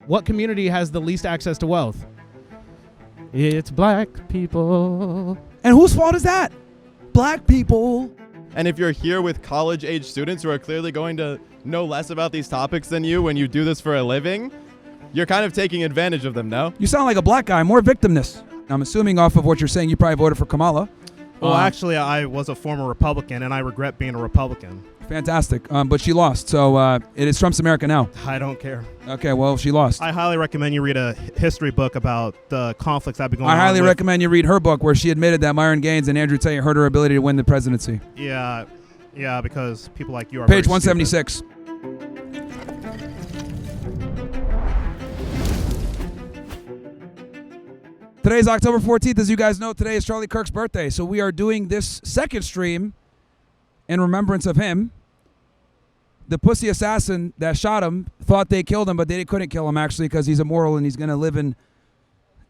What community has the least access to wealth? It's black people. And whose fault is that? Black people. And if you're here with college-age students who are clearly going to know less about these topics than you when you do this for a living, you're kind of taking advantage of them, no? You sound like a black guy, more victimness. I'm assuming off of what you're saying, you probably voted for Kamala. Well, actually, I was a former Republican, and I regret being a Republican. Fantastic. But she lost, so it is Trump's America now. I don't care. Okay, well, she lost. I highly recommend you read a history book about the conflicts that have been going on. I highly recommend you read her book where she admitted that Myron Gaines and Andrew Tate hurt her ability to win the presidency. Yeah, because people like you are Page very 176. stupid. Today is October 14th. As you guys know, today is Charlie Kirk's birthday. So we are doing this second stream in remembrance of him. The pussy assassin that shot him thought they killed him, but they couldn't kill him actually because he's immoral and he's going to live in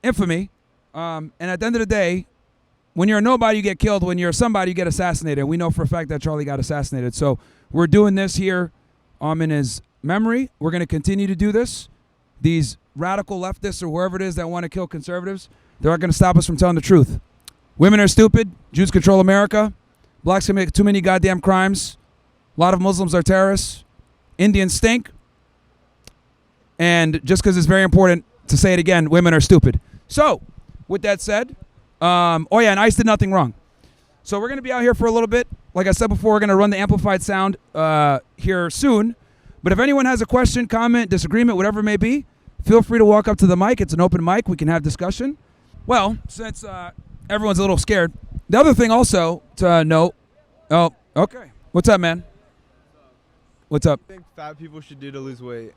infamy. And at the end of the day, when you're a nobody, you get killed. When you're somebody, you get assassinated. And we know for a fact that Charlie got assassinated. So we're doing this here in his memory. We're going to continue to do this. These radical leftists or whoever it is that want to kill conservatives, they're not going to stop us from telling the truth. Women are stupid. Jews control America. Blacks commit too many goddamn crimes. A lot of Muslims are terrorists. Indians stink. And just because it's very important to say it again, women are stupid. So, with that said, and ICE did nothing wrong. So we're going to be out here for a little bit. Like I said before, we're going to run the amplified sound here soon. But if anyone has a question, comment, disagreement, whatever it may be, feel free to walk up to the mic. It's an open mic. We can have discussion. Well, since everyone's a little scared, the other thing also to note. Oh, okay. What's up, man? What's up? What do you think fat people should do to lose weight?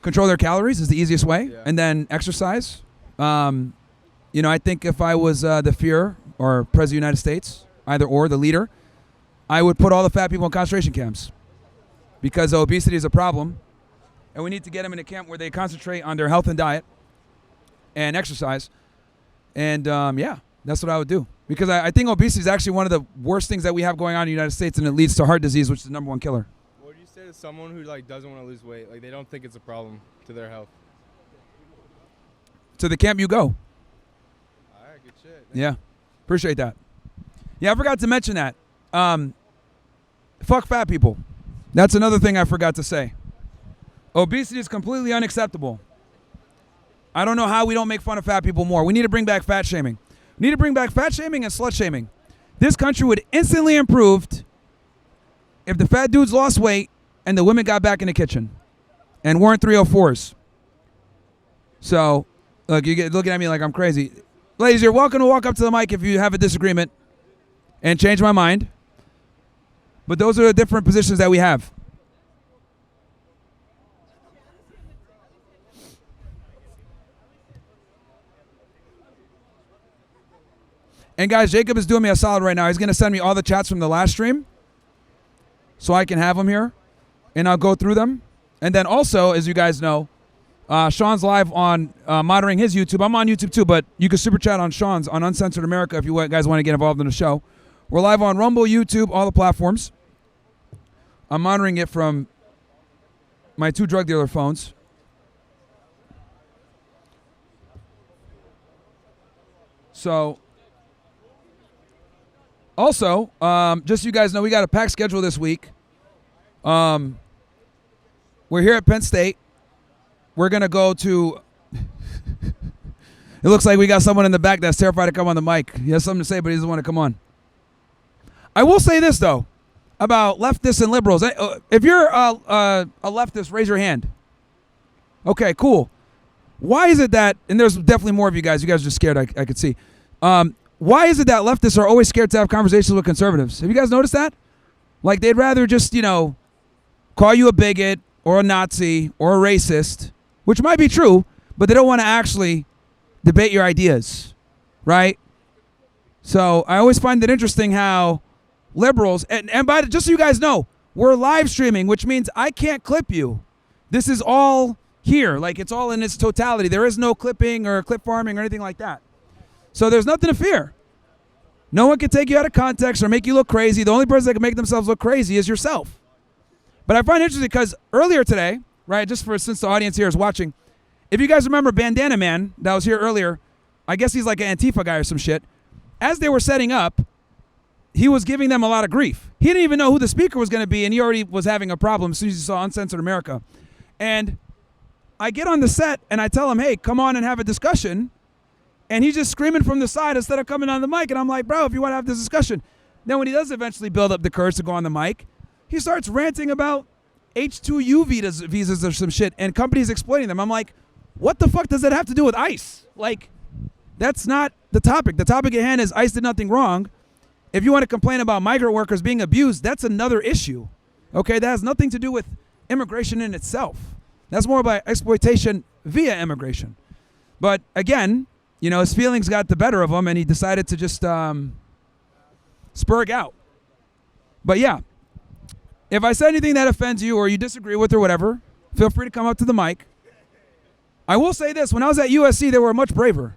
Control their calories is the easiest way, Yeah. and then exercise. I think if I was the Führer or President of the United States, either or, the leader, I would put all the fat people in concentration camps because obesity is a problem, and we need to get them in a camp where they concentrate on their health and diet and exercise. And, that's what I would do. Because I think obesity is actually one of the worst things that we have going on in the United States, and it leads to heart disease, which is the number one killer. What do you say to someone who doesn't want to lose weight? They don't think it's a problem to their health. To the camp you go. All right, good shit. Yeah, appreciate that. Yeah, I forgot to mention that. Fuck fat people. That's another thing I forgot to say. Obesity is completely unacceptable. I don't know how we don't make fun of fat people more. We need to bring back fat shaming. We need to bring back fat shaming and slut shaming. This country would instantly improve if the fat dudes lost weight and the women got back in the kitchen and weren't 304s. So, look, you get looking at me like I'm crazy. Ladies, you're welcome to walk up to the mic if you have a disagreement and change my mind. But those are the different positions that we have. And guys, Jacob is doing me a solid right now. He's going to send me all the chats from the last stream so I can have them here, and I'll go through them. And then also, as you guys know, Sean's live on monitoring his YouTube. I'm on YouTube too, but you can super chat on Sean's on Uncensored America if you guys want to get involved in the show. We're live on Rumble, YouTube, all the platforms. I'm monitoring it from my 2 drug dealer phones. So, also, just so you guys know, we got a packed schedule this week. We're here at Penn State. We're going to go to... It looks like we got someone in the back that's terrified to come on the mic. He has something to say, but he doesn't want to come on. I will say this, though, about leftists and liberals. If you're a leftist, raise your hand. Okay, cool. Why is it that, and there's definitely more of you guys are just scared, I could see. Why is it that leftists are always scared to have conversations with conservatives? Have you guys noticed that? They'd rather just, call you a bigot or a Nazi or a racist, which might be true, but they don't want to actually debate your ideas, right? So I always find it interesting how liberals, and just so you guys know, we're live streaming, which means I can't clip you. This is all here. It's all in its totality. There is no clipping or clip farming or anything like that. So there's nothing to fear. No one can take you out of context or make you look crazy. The only person that can make themselves look crazy is yourself. But I find it interesting because earlier today, right, since the audience here is watching, if you guys remember Bandana Man that was here earlier, I guess he's like an Antifa guy or some shit. As they were setting up, he was giving them a lot of grief. He didn't even know who the speaker was going to be, and he already was having a problem as soon as he saw Uncensored America. And I get on the set, and I tell him, hey, come on and have a discussion. And he's just screaming from the side instead of coming on the mic. And I'm like, bro, if you want to have this discussion. Then when he does eventually build up the courage to go on the mic, he starts ranting about H-2U visas or some shit and companies exploiting them. I'm like, what the fuck does that have to do with ICE? Like, that's not the topic. The topic at hand is ICE did nothing wrong. If you want to complain about migrant workers being abused, that's another issue. Okay, that has nothing to do with immigration in itself. That's more about exploitation via immigration. But again, you know, his feelings got the better of him and he decided to just spurg out. But yeah, if I said anything that offends you or you disagree with or whatever, feel free to come up to the mic. I will say this, when I was at USC, they were much braver.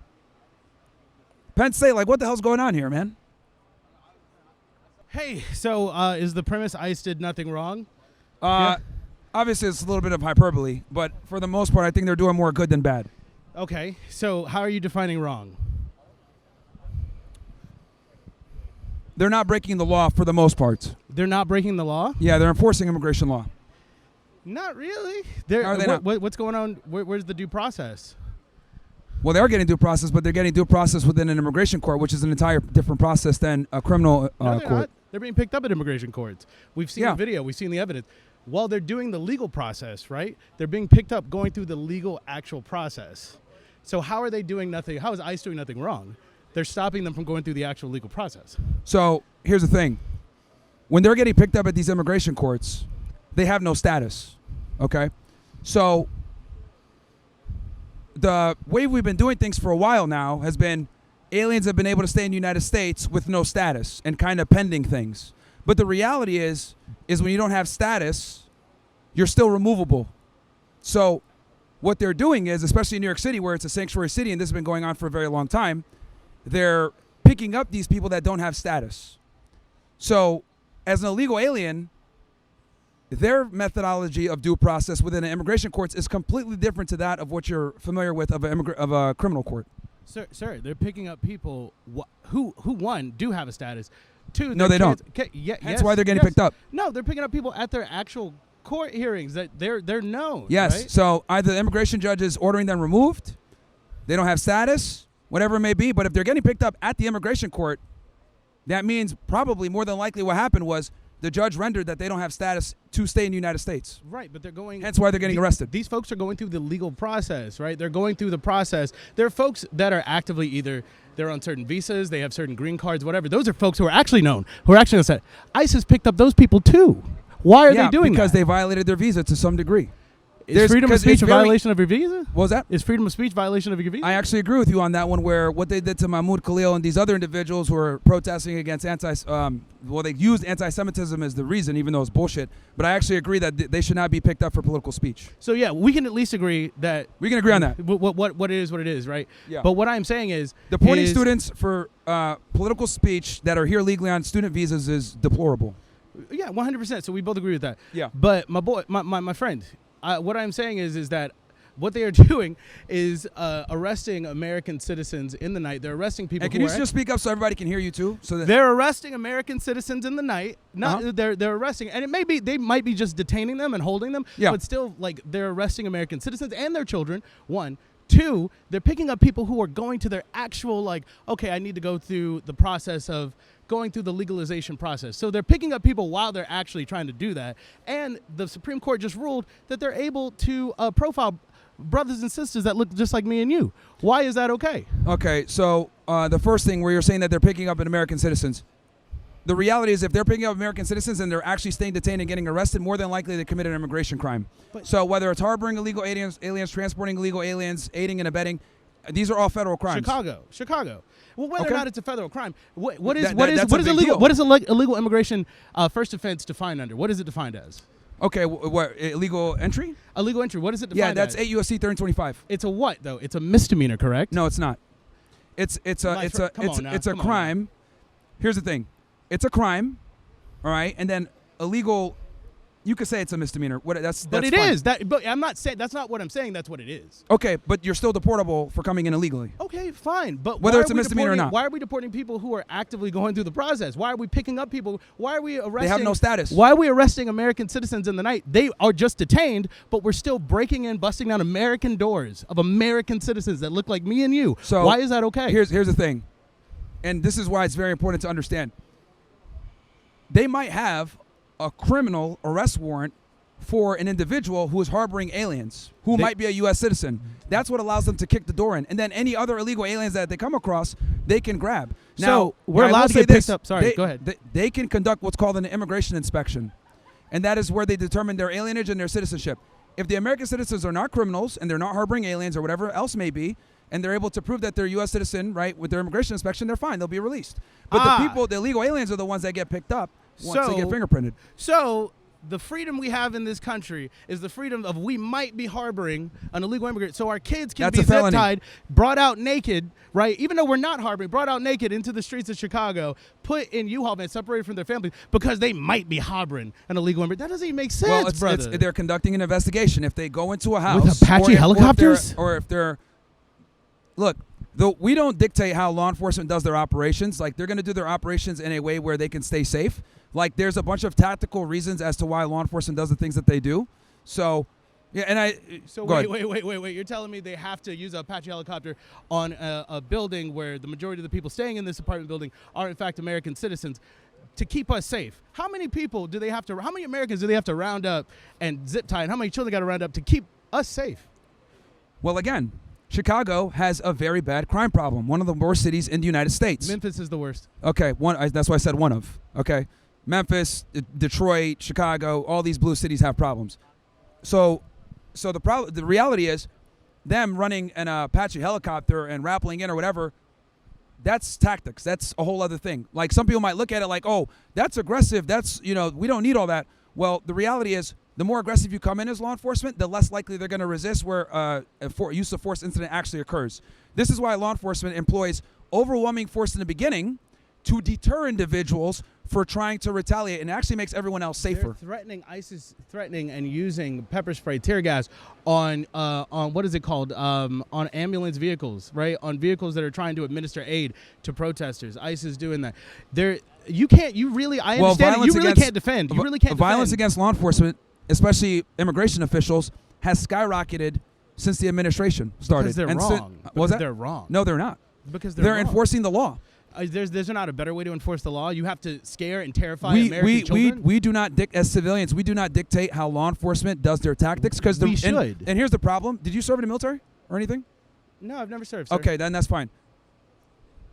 Penn State, like, what the hell's going on here, man? Hey, so is the premise ICE did nothing wrong? Obviously, it's a little bit of hyperbole, but for the most part, I think they're doing more good than bad. Okay, so how are you defining wrong? They're not breaking the law for the most part. They're not breaking the law? Yeah, they're enforcing immigration law. Not really. How are they not? What's going on? Where's the due process? Well, they are getting due process, but they're getting due process within an immigration court, which is an entire different process than a criminal No, they're court. not. They're being picked up at immigration courts. We've seen the video. We've seen the evidence. While they're doing the legal process, right, they're being picked up going through the legal actual process. So how are they doing nothing? How is ICE doing nothing wrong? They're stopping them from going through the actual legal process. So here's the thing. When they're getting picked up at these immigration courts, they have no status, okay? So the way we've been doing things for a while now has been aliens have been able to stay in the United States with no status and kind of pending things. But the reality is when you don't have status, you're still removable. So what they're doing is, especially in New York City, where it's a sanctuary city, and this has been going on for a very long time, they're picking up these people that don't have status. So as an illegal alien, their methodology of due process within the immigration courts is completely different to that of what you're familiar with of a criminal court. Sir, they're picking up people who one, do have a status. Two, No, they don't. That's why they're getting picked up. No, they're picking up people at their actual court hearings that they're known. Yes. Right? So either the immigration judge is ordering them removed, they don't have status, whatever it may be. But if they're getting picked up at the immigration court, that means probably more than likely what happened was the judge rendered that they don't have status to stay in the United States. Right, but they're going... Hence why they're getting arrested. These folks are going through the legal process, right? They're going through the process. There are folks that are actively either... They're on certain visas, they have certain green cards, whatever. Those are folks who are actually known, who are actually on set. ICE has picked up those people too. Why are they doing because that? they violated their visa to some degree. Is freedom of speech a violation of your visa? What was that? Is freedom of speech violation of your visa? I actually agree with you on that one, where what they did to Mahmoud Khalil and these other individuals who were protesting against they used anti-Semitism as the reason, even though it's bullshit. But I actually agree that they should not be picked up for political speech. So yeah, we can at least agree that... We can agree on that. What it is, right? Yeah. But what I'm saying is... Deporting students for political speech that are here legally on student visas is deplorable. Yeah, 100%. So we both agree with that. Yeah. But my friend... what I'm saying is that what they are doing is arresting American citizens in the night. They're arresting people. And can you just speak up so everybody can hear you too? So that they're arresting American citizens in the night. They're arresting, and they might be just detaining them and holding them. Yeah. But still, like, they're arresting American citizens and their children. One. Two, they're picking up people who are going to their actual, like, okay, I need to go through the process of going through the legalization process. So they're picking up people while they're actually trying to do that. And the Supreme Court just ruled that they're able to profile brothers and sisters that look just like me and you. Why is that okay? Okay, so the first thing where you're saying that they're picking up American citizens, the reality is if they're picking up American citizens and they're actually staying detained and getting arrested, more than likely they committed an immigration crime. So whether it's harboring illegal aliens, transporting illegal aliens, aiding and abetting, these are all federal crimes. Chicago. Well, whether or not it's a federal crime, what is illegal? What is illegal immigration first offense defined under? What is it defined as? Okay, what, illegal entry? Illegal entry. What is it defined as? Yeah, that's 8 U.S.C. 325. It's a what though? It's a misdemeanor, correct? No, it's not. It's a crime. Here's the thing. It's a crime, all right? And then illegal You could say it's a misdemeanor. That's But it fine. is. But I'm not saying that's not what I'm saying. That's what it is. Okay, but you're still deportable for coming in illegally. Okay, fine. But Whether why it's a are we misdemeanor or deporting- not. Why are we deporting people who are actively going through the process? Why are we picking up people? Why are we arresting? They have no status. Why are we arresting American citizens in the night? They are just detained, but we're still breaking in, busting down American doors of American citizens that look like me and you. So why is that okay? Here's the thing, and this is why it's very important to understand. They might have a criminal arrest warrant for an individual who is harboring aliens, who might be a U.S. citizen. That's what allows them to kick the door in. And then any other illegal aliens that they come across, they can grab. So Now, we're I will allowed to say get this, picked up. Sorry, go ahead. They can conduct what's called an immigration inspection. And that is where they determine their alienage and their citizenship. If the American citizens are not criminals and they're not harboring aliens or whatever else may be, and they're able to prove that they're a U.S. citizen, right, with their immigration inspection, they're fine. They'll be released. But the illegal aliens are the ones that get picked up once they get fingerprinted. So the freedom we have in this country is the freedom of we might be harboring an illegal immigrant. So our kids can That's be a felony. zip-tied, brought out naked, right? Even though we're not harboring, brought out naked into the streets of Chicago, put in U-Haul vans, separated from their families because they might be harboring an illegal immigrant. That doesn't even make sense, Well, brother. they're conducting an investigation. If they go into a house With Apache helicopters? or if they're look, we don't dictate how law enforcement does their operations. Like, they're going to do their operations in a way where they can stay safe. Like, there's a bunch of tactical reasons as to why law enforcement does the things that they do. So, yeah, and So go wait. ahead. You're telling me they have to use an Apache helicopter on a building where the majority of the people staying in this apartment building are in fact American citizens to keep us safe? How many people do they have to? How many Americans do they have to round up and zip tie? And how many children got to round up to keep us safe? Well, again, Chicago has a very bad crime problem. One of the worst cities in the United States. Memphis is the worst. Okay, that's why I said one of. Okay, Memphis, Detroit, Chicago, all these blue cities have problems. So the reality is, them running an Apache helicopter and rappelling in or whatever, that's tactics. That's a whole other thing. Like, some people might look at it like, oh, that's aggressive. That's, we don't need all that. Well, the reality is, the more aggressive you come in as law enforcement, the less likely they're going to resist where a use of force incident actually occurs. This is why law enforcement employs overwhelming force in the beginning to deter individuals for trying to retaliate, and it actually makes everyone else safer. They're threatening ISIS, threatening and using pepper spray, tear gas on what is it called? On ambulance vehicles, right? On vehicles that are trying to administer aid to protesters. ISIS doing that. You understand. You really can't defend. You really can't. Violence defend. against law enforcement, especially immigration officials, has skyrocketed since the administration started. Because they're wrong. Because they're wrong. No, they're not. Because they're wrong. enforcing the law. There's not a better way to enforce the law. You have to scare and terrify American children. We do not as civilians. We do not dictate how law enforcement does their tactics because We should. And here's the problem: did you serve in the military or anything? No, I've never served. Sir. Okay, then that's fine.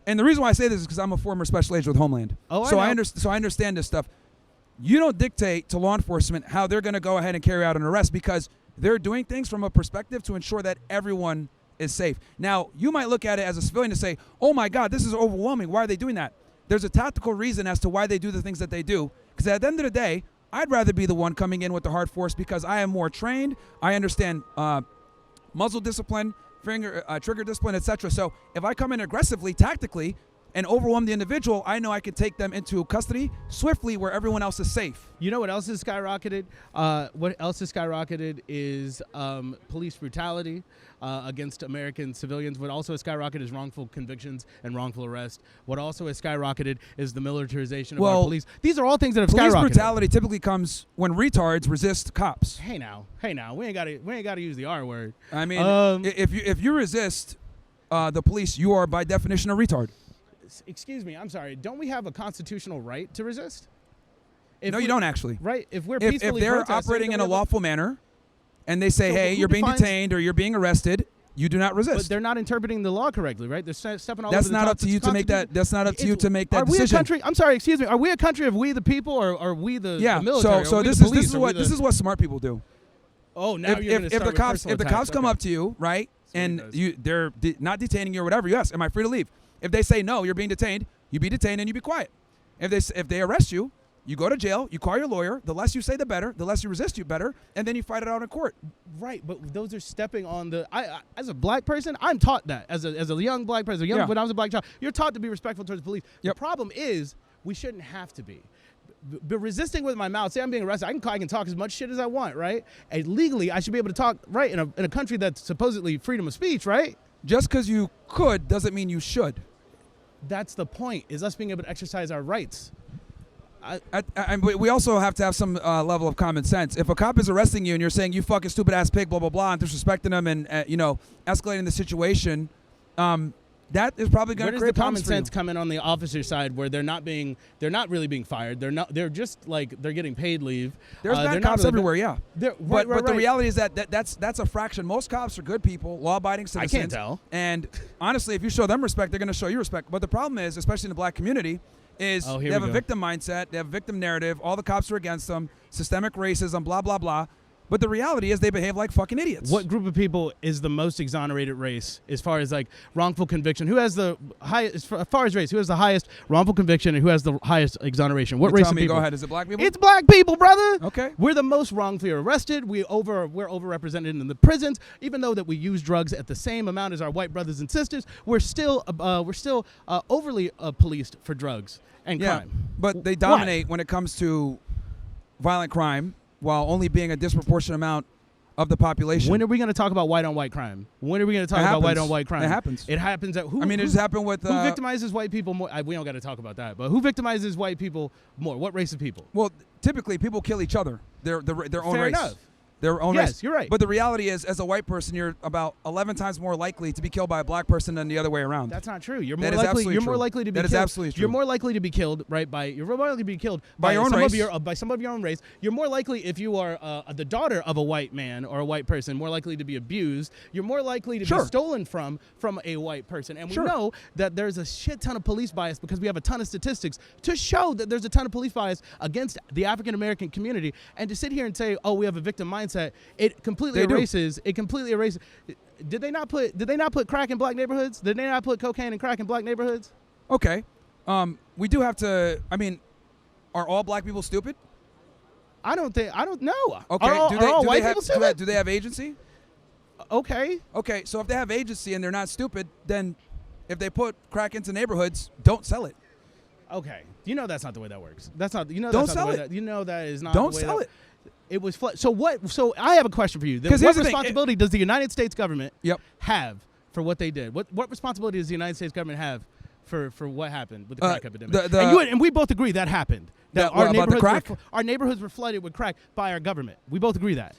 And the reason why I say this is because I'm a former special agent with Homeland. Oh, so I know. I understand this stuff. You don't dictate to law enforcement how they're going to go ahead and carry out an arrest because they're doing things from a perspective to ensure that everyone is safe. Now, you might look at it as a civilian and say, "Oh my God, this is overwhelming. Why are they doing that?" There's a tactical reason as to why they do the things that they do. Because at the end of the day, I'd rather be the one coming in with the hard force because I am more trained. I understand muzzle discipline, trigger discipline, etc. So if I come in aggressively, tactically, and overwhelm the individual, I know I can take them into custody swiftly where everyone else is safe. You know what else has skyrocketed? What else has skyrocketed is police brutality against American civilians. What also has skyrocketed is wrongful convictions and wrongful arrest. What also has skyrocketed is the militarization of our police. These are all things that have skyrocketed. Police brutality typically comes when retards resist cops. Hey now, we ain't got to use the R word. I mean, if you resist the police, you are by definition a retard. Excuse me, I'm sorry. Don't we have a constitutional right to resist? No, you don't actually. Right? If we're If peacefully they're protesting, operating in a then we have lawful manner, and they say, So "Hey, who you're being defines- detained or you're being arrested," you do not resist. But they're not interpreting the law correctly, right? They're stepping all That's over the not top. up to you to make that. That's not up to you to make that Are we decision. a country? I'm sorry, excuse me. Are we a country of we the people, or are we the military? So Are we this the is police? Are we this is what smart people do. Oh, now If, you're going to if start the with cops personal if the attacks. cops come Okay. up to you, right, That's what he and does. they're not detaining you or whatever, you ask, "Am I free to leave?" If they say no, you're being detained. You be detained and you be quiet. If they arrest you, you go to jail. You call your lawyer. The less you say, the better. The less you resist, you better. And then you fight it out in court. Right, but those are stepping on the. I as a black person, I'm taught that as a young black person. When I was a black child, you're taught to be respectful towards the police. Yep. The problem is we shouldn't have to be. But resisting with my mouth, say I'm being arrested, I can talk as much shit as I want, right? And legally, I should be able to talk, right, in a country that's supposedly freedom of speech, right? Just because you could doesn't mean you should. That's the point, is us being able to exercise our rights. And we also have to have some level of common sense. If a cop is arresting you and you're saying you fucking stupid ass pig, blah blah blah, and disrespecting them and escalating the situation, that is probably going to create Where does the common problems for you. sense come in on the officer side, where they're not really being fired? They're just like they're getting paid leave. There's bad they're cops not really everywhere, yeah. Right, But the right. reality is that's a fraction. Most cops are good people, law-abiding citizens. I can't tell. And honestly, if you show them respect, they're going to show you respect. But the problem is, especially in the black community, is Oh, they here have we a go. victim mindset. They have a victim narrative. All the cops are against them. Systemic racism, blah, blah, blah. But the reality is they behave like fucking idiots. What group of people is the most exonerated race as far as like wrongful conviction? Who has the highest, as far as race, who has the highest wrongful conviction and who has the highest exoneration? What You race tell of me, people? go ahead. Is it black people? It's black people, brother. Okay. We're the most wrongfully arrested. We're overrepresented in the prisons. Even though that we use drugs at the same amount as our white brothers and sisters, we're still overly policed for drugs and crime. But they Why? dominate when it comes to violent crime, while only being a disproportionate amount of the population. When are we going to talk about white on white crime? When are we going to talk about white on white crime? It happens. It happens at who? I mean, it just happened with. Who victimizes white people more? We don't got to talk about that. But who victimizes white people more? What race of people? Well, typically people kill each other. Their own Fair race. enough. Their own Yes, race. you're right. But the reality is, as a white person, you're about 11 times more likely to be killed by a black person than the other way around. That's not true. You're That more is likely. absolutely You're true. more likely to be That is killed. absolutely true. You're more likely to be killed, right? You're more likely to be killed By your own some race. by some of your own race. You're more likely if you are the daughter of a white man or a white person, more likely to be abused. You're more likely to Sure. be stolen from a white person. And we Sure. know that there's a shit ton of police bias because we have a ton of statistics to show that there's a ton of police bias against the African American community. And to sit here and say, "Oh, we have a victim mindset," it completely They do. erases. It completely erases. Did they not put crack in black neighborhoods? Did they not put cocaine and crack in black neighborhoods? Okay. We do have to. I mean, are all black people stupid? I don't know. Okay. Are all, do they, are all do white they have, people do, stupid? do they have agency? Okay. Okay. So if they have agency and they're not stupid, then if they put crack into neighborhoods, don't sell it. Okay. You know that's not the way that works. That's not. You know. Don't That's not sell the way it. That, you know that is not. Don't the way sell that, it. It was. So what? So I have a question for you. 'Cause What here's the thing, responsibility does the United States government Yep. have for what they did? What responsibility does the United States government have for what happened with the crack epidemic? And we both agree that happened. That What, about the crack? Our neighborhoods were flooded with crack by our government. We both agree that.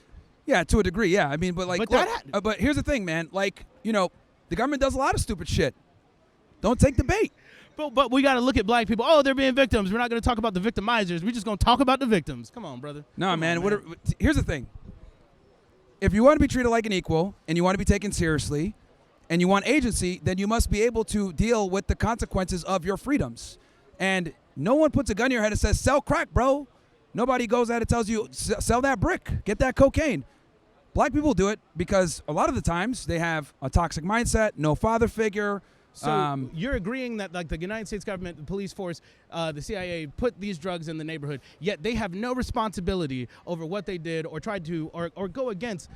Yeah, to a degree. Yeah. I mean, but like, But look, that but here's the thing, man. Like, the government does a lot of stupid shit. Don't take the bait. But we got to look at black people. Oh, they're being victims. We're not going to talk about the victimizers. We're just going to talk about the victims. Come on, brother. No, Come man. on, Here's the thing. If you want to be treated like an equal and you want to be taken seriously and you want agency, then you must be able to deal with the consequences of your freedoms. And no one puts a gun in your head and says, sell crack, bro. Nobody goes out and tells you, sell that brick, get that cocaine. Black people do it because a lot of the times they have a toxic mindset, no father figure. So you're agreeing that like the United States government, the police force, the CIA put these drugs in the neighborhood, yet they have no responsibility over what they did or tried to or go against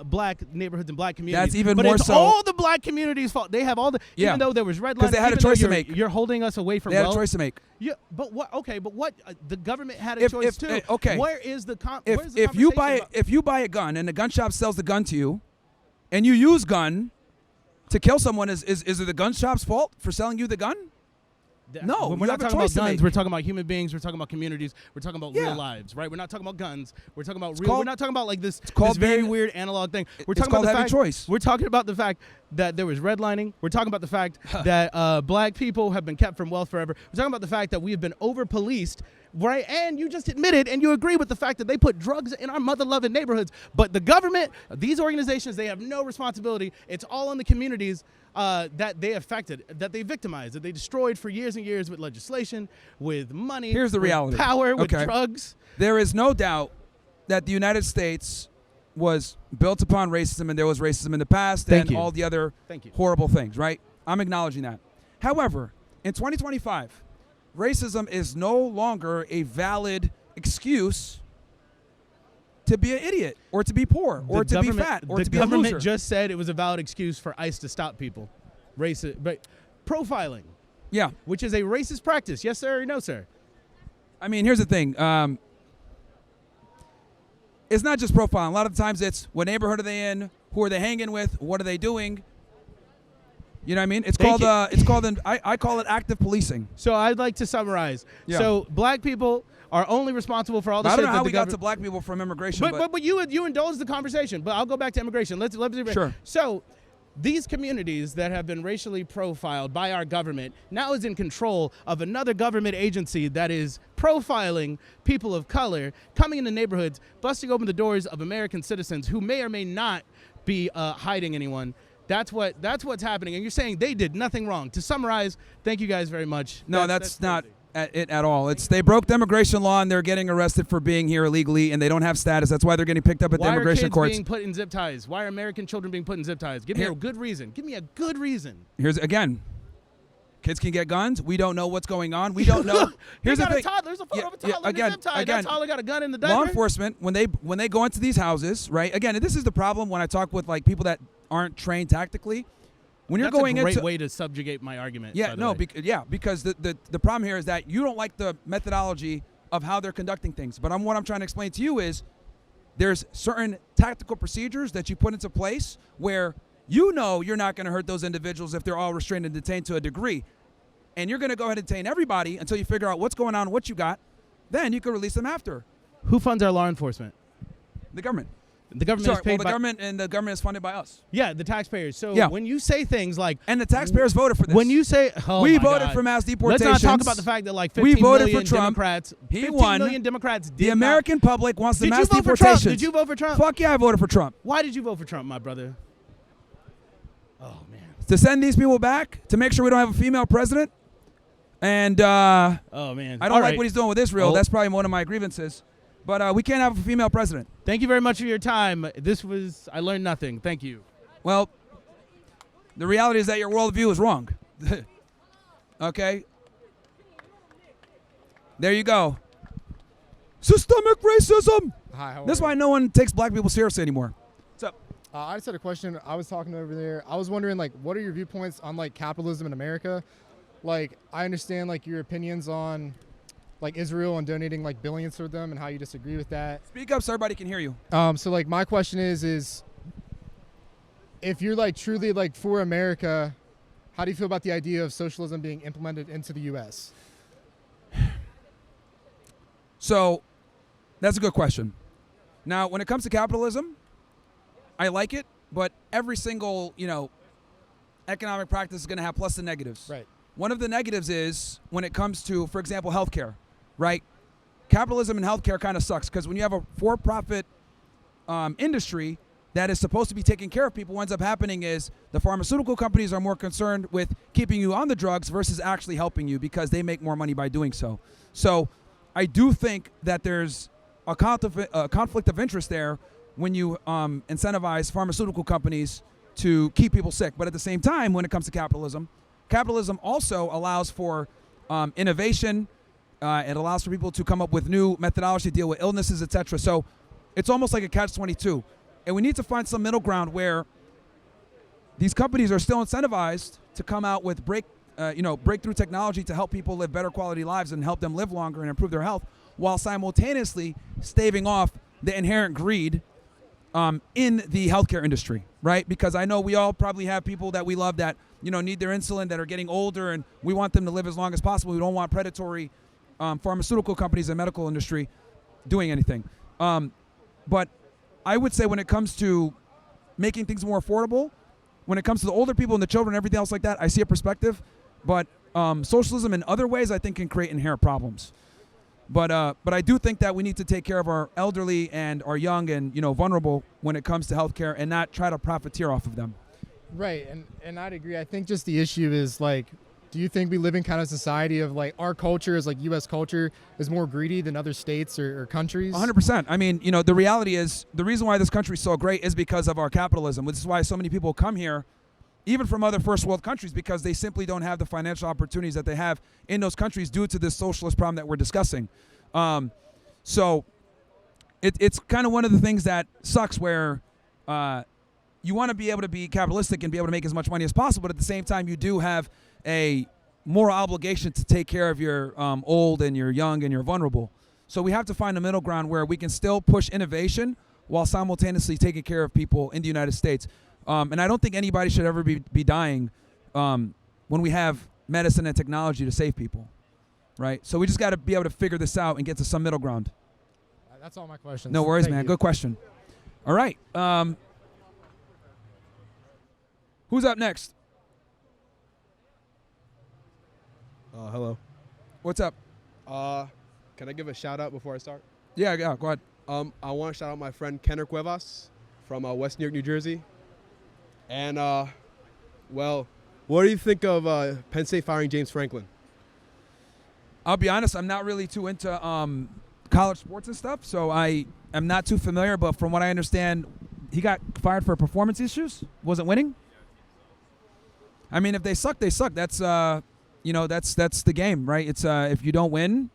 black neighborhoods and black communities. That's even but more it's so. all the black communities' fault. They have all the Yeah. even though there was red 'Cause lines. they had a even though choice to you're- make. You're holding us away from They had wealth. a choice to make. Yeah, but what? Okay, but what? The government had a If- choice if- too. okay. Where is the If you buy a gun and the gun shop sells the gun to you, and you use gun to kill someone, is it the gun shop's fault for selling you the gun? No, we're you not have a talking choice about to guns. make. We're talking about human beings. We're talking about communities. We're talking about Yeah. real lives, right? We're not talking about guns. We're talking about real. called- We're not talking about like this called very being- weird analog thing. We're it's talking called about the having fact. choice. We're talking about the fact that there was redlining. We're talking about the fact that black people have been kept from wealth forever. We're talking about the fact that we have been over-policed, right? And you just admitted and you agree with the fact that they put drugs in our mother-loving neighborhoods. But the government, these organizations, they have no responsibility. It's all on the communities that they affected, that they victimized, that they destroyed for years and years with legislation, with money. Here's the with reality. power, with Okay. drugs. There is no doubt that the United States was built upon racism, and there was racism in the past Thank and you. all the other Thank you. horrible things, right? I'm acknowledging that. However, in 2025, racism is no longer a valid excuse to be an idiot or to be poor or to be fat or to be a The government loser. just said it was a valid excuse for ICE to stop people. But profiling, Yeah. which is a racist practice. Yes, sir, or no, sir? I mean, here's the thing. It's not just profiling. A lot of times it's what neighborhood are they in, who are they hanging with, what are they doing. You know what I mean? It's called I call it active policing. So I'd like to summarize. Yeah. So black people are only responsible for all the I shit don't know that how the we got government. to black people from immigration. But you indulged the conversation. But I'll go back to immigration. Let's Sure. So these communities that have been racially profiled by our government now is in control of another government agency that is profiling people of color, coming into neighborhoods, busting open the doors of American citizens who may or may not be hiding anyone. That's what's happening. And you're saying they did nothing wrong. To summarize, thank you guys very much. No, that's not crazy. it at all. It's they broke the immigration law and they're getting arrested for being here illegally and they don't have status. That's why they're getting picked up at the Why immigration are kids courts. being put in zip ties? Why are American children being put in zip ties? Give me a good reason. Give me a good reason. Here's again. Kids can get guns. We don't know what's going on. We don't know. Here's the thing. There's a photo of a toddler again, in a zip tie. again, That toddler got a gun in the diaper. law enforcement when they go into these houses, right? Again, and this is the problem when I talk with like people that aren't trained tactically. When you're That's going a great into way to subjugate my argument. yeah, by the no, way. because the problem here is that you don't like the methodology of how they're conducting things. But what I'm trying to explain to you is there's certain tactical procedures that you put into place where you know you're not going to hurt those individuals if they're all restrained and detained to a degree. And you're going to go ahead and detain everybody until you figure out what's going on, what you got. Then you can release them after. Who funds our law enforcement? The government. The government Sorry, is paid the by government and the government is funded by us. yeah, the taxpayers. So Yeah. when you say things like And the taxpayers voted for this. when you say we my voted God. for mass Let's deportations. not talk about the fact that like 15 We voted million for Trump. Democrats, He 15 won. million Democrats did The not- American public wants the Did mass you vote for Trump? deportations. Did you vote for Trump? Fuck yeah, I voted for Trump. Why did you vote for Trump, my brother? Oh man. To send these people back, to make sure we don't have a female president. And Oh man. I don't All like right. what he's doing with Israel. Oh. That's probably one of my grievances. But we can't have a female president. Thank you very much for your time. I learned nothing. Thank you. Well, the reality is that your worldview is wrong. Okay? There you go. Systemic racism. Hi, how That's are why you? no one takes black people seriously anymore. What's up? I just had a question. I was talking over there. I was wondering, like, what are your viewpoints on like capitalism in America? Like, I understand like your opinions on like Israel and donating like billions to them and how you disagree with that. Speak up so everybody can hear you. So like my question is if you're like truly like for America, how do you feel about the idea of socialism being implemented into the U.S.? So that's a good question. Now, when it comes to capitalism, I like it, but every single, economic practice is going to have plus and negatives. Right. One of the negatives is when it comes to, for example, healthcare, right? Capitalism and healthcare kind of sucks because when you have a for-profit industry that is supposed to be taking care of people, what ends up happening is the pharmaceutical companies are more concerned with keeping you on the drugs versus actually helping you because they make more money by doing so. So I do think that there's a conflict of interest there when you incentivize pharmaceutical companies to keep people sick. But at the same time, when it comes to capitalism also allows for innovation. It allows for people to come up with new methodology to deal with illnesses, etc. So it's almost like a catch-22. And we need to find some middle ground where these companies are still incentivized to come out with breakthrough technology to help people live better quality lives and help them live longer and improve their health, while simultaneously staving off the inherent greed in the healthcare industry, right? Because I know we all probably have people that we love that need their insulin, that are getting older, and we want them to live as long as possible. We don't want predatory pharmaceutical companies and medical industry doing anything. But I would say when it comes to making things more affordable, when it comes to the older people and the children and everything else like that, I see a perspective. But socialism in other ways, I think, can create inherent problems. But I do think that we need to take care of our elderly and our young and vulnerable when it comes to healthcare and not try to profiteer off of them. Right, and I'd agree. I think just the issue is like, do you think we live in kind of society of like our culture is like U.S. culture is more greedy than other states or countries? 100%. I mean, the reality is the reason why this country is so great is because of our capitalism. This is why so many people come here, even from other first world countries, because they simply don't have the financial opportunities that they have in those countries due to this socialist problem that we're discussing. So it's kind of one of the things that sucks where you want to be able to be capitalistic and be able to make as much money as possible, but at the same time you do have a moral obligation to take care of your old and your young and your vulnerable. So we have to find a middle ground where we can still push innovation while simultaneously taking care of people in the United States. And I don't think anybody should ever be dying when we have medicine and technology to save people, right? So we just got to be able to figure this out and get to some middle ground. That's all my questions. No worries, Thank man. you. Good question. All right. Who's up next? Hello. What's up? Can I give a shout out before I start? Yeah, go ahead. I want to shout out my friend Kenner Cuevas from West New York, New Jersey. And, well, what do you think of Penn State firing James Franklin? I'll be honest, I'm not really too into college sports and stuff, so I am not too familiar. But from what I understand, he got fired for performance issues. Wasn't winning. I mean, if they suck, they suck. That's that's the game, right? It's if you don't win,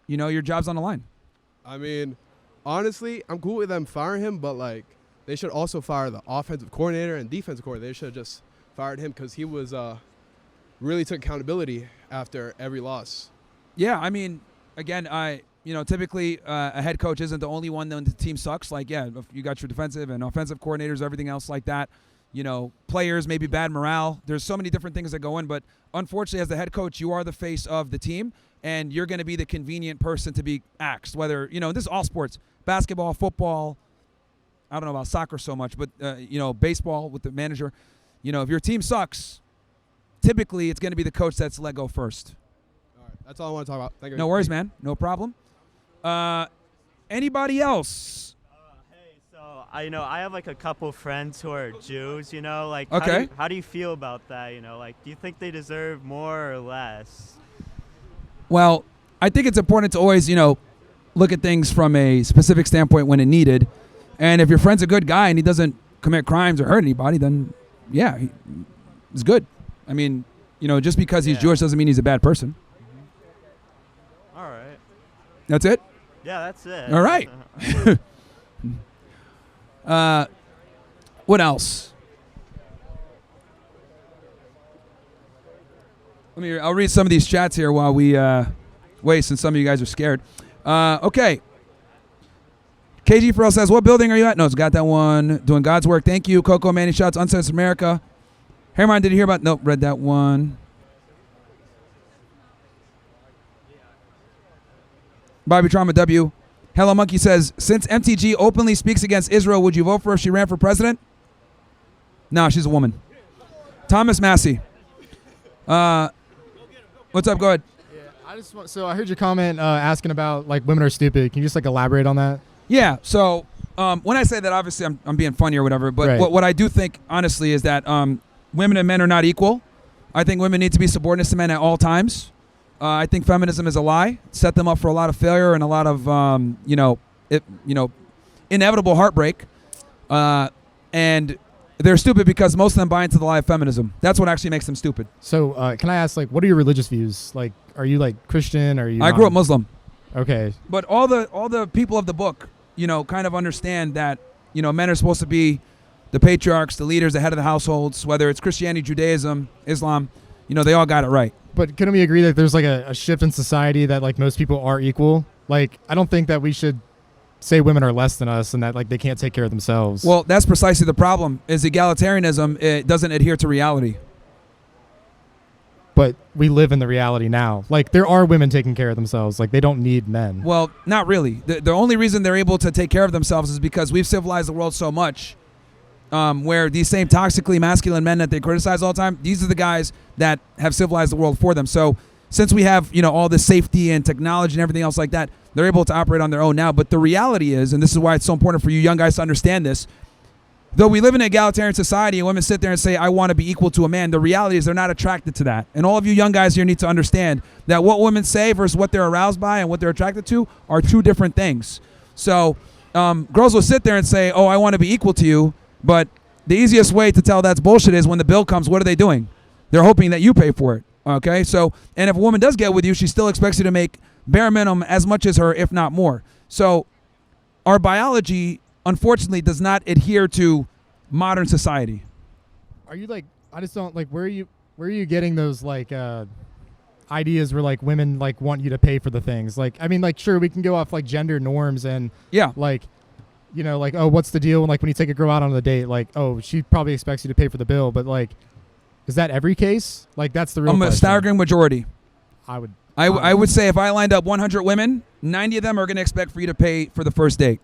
your job's on the line. I mean, honestly, I'm cool with them firing him, but like they should also fire the offensive coordinator and defensive coordinator. They should have just fired him because he was really took accountability after every loss. Yeah, I mean, again, typically a head coach isn't the only one when the team sucks. Like, yeah, if you got your defensive and offensive coordinators, everything else like that. Players, maybe bad morale. There's so many different things that go in, but unfortunately, as the head coach, you are the face of the team, and you're going to be the convenient person to be axed. Whether, this is all sports, basketball, football, I don't know about soccer so much, but, baseball with the manager. If your team sucks, typically it's going to be the coach that's let go first. All right, that's all I want to talk about. Thank you. No worries, man. No problem. Anybody else? I have like a couple friends who are Jews, like Okay. how do you feel about that? Do you think they deserve more or less? Well, I think it's important to always, look at things from a specific standpoint when it needed. And if your friend's a good guy and he doesn't commit crimes or hurt anybody, then yeah, he's good. I mean, just because he's Jewish doesn't mean he's a bad person. All right. That's it? Yeah, that's it. All right. What else? I'll read some of these chats here while we wait, since some of you guys are scared. Okay. KG Farrell says, what building are you at? No, it's got that one. Doing God's work. Thank you. Coco Manny Shots, Uncensored America. Hairmine, did you hear about? Nope, read that one. Bobby Trauma W. Hello Monkey says, since MTG openly speaks against Israel, would you vote for her if she ran for president? No, she's a woman. Thomas Massey. What's up? Go ahead. Yeah, so I heard your comment asking about like women are stupid. Can you just like elaborate on that? Yeah. So when I say that, obviously I'm being funny or whatever, but Right. what I do think honestly is that women and men are not equal. I think women need to be subordinate to men at all times. I think feminism is a lie. Set them up for a lot of failure and a lot of inevitable heartbreak. And they're stupid because most of them buy into the lie of feminism. That's what actually makes them stupid. So can I ask, like, what are your religious views? Like, are you like Christian? Or are you? I grew up Muslim. Okay. But all the people of the book, kind of understand that, men are supposed to be the patriarchs, the leaders, the head of the households, whether it's Christianity, Judaism, Islam, they all got it right. But couldn't we agree that there's like a shift in society that like most people are equal? Like, I don't think that we should say women are less than us and that like they can't take care of themselves. Well, that's precisely the problem. Is egalitarianism, it doesn't adhere to reality. But we live in the reality now. Like, there are women taking care of themselves. Like, they don't need men. Well, not really. The only reason they're able to take care of themselves is because we've civilized the world so much where these same toxically masculine men that they criticize all the time, these are the guys that have civilized the world for them. So since we have, all this safety and technology and everything else like that, they're able to operate on their own now. But the reality is, and this is why it's so important for you young guys to understand this, though we live in an egalitarian society and women sit there and say, I want to be equal to a man, the reality is they're not attracted to that. And all of you young guys here need to understand that what women say versus what they're aroused by and what they're attracted to are two different things. So girls will sit there and say, oh, I want to be equal to you. But the easiest way to tell that's bullshit is when the bill comes, what are they doing? They're hoping that you pay for it. Okay? So, and if a woman does get with you, she still expects you to make bare minimum as much as her, if not more. So our biology, unfortunately, does not adhere to modern society. Are you like, I just don't like, where are you getting those like ideas where like women like want you to pay for the things. Like, I mean, like, sure, we can go off like gender norms and Yeah. like, you know, like, oh, what's the deal? Like when you take a girl out on a date, like, oh, she probably expects you to pay for the bill, but like, is that every case? Like, that's the real I'm a question. staggering majority. I would say if I lined up 100 women, 90 of them are going to expect for you to pay for the first date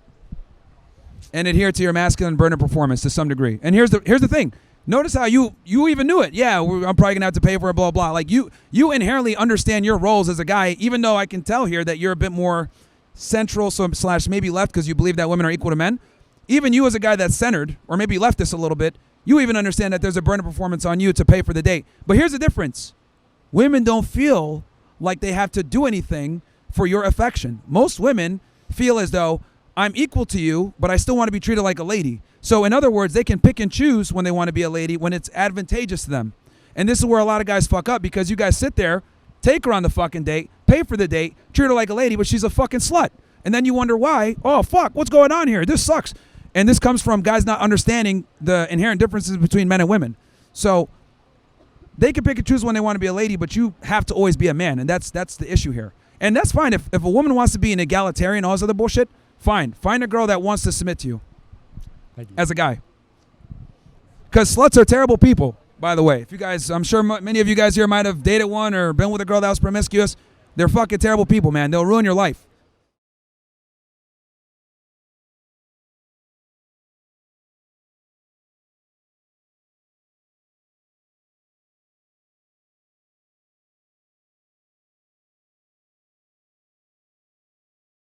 and adhere to your masculine burden of performance to some degree. And here's the thing. Notice how you even knew it. Yeah, I'm probably going to have to pay for it, blah, blah. Like you inherently understand your roles as a guy, even though I can tell here that you're a bit more central / maybe left because you believe that women are equal to men. Even you as a guy that's centered or maybe leftist a little bit, you even understand that there's a burden of performance on you to pay for the date. But here's the difference. Women don't feel like they have to do anything for your affection. Most women feel as though I'm equal to you, but I still want to be treated like a lady. So in other words, they can pick and choose when they want to be a lady when it's advantageous to them. And this is where a lot of guys fuck up because you guys sit there, take her on the fucking date, pay for the date, treat her like a lady, but she's a fucking slut. And then you wonder why. Oh, fuck, what's going on here? This sucks. And this comes from guys not understanding the inherent differences between men and women. So they can pick and choose when they want to be a lady, but you have to always be a man, and that's the issue here. And that's fine. If a woman wants to be an egalitarian, all this other bullshit, fine. Find a girl that wants to submit to you as a guy. Because sluts are terrible people, by the way. If you guys, I'm sure many of you guys here might have dated one or been with a girl that was promiscuous. They're fucking terrible people, man. They'll ruin your life.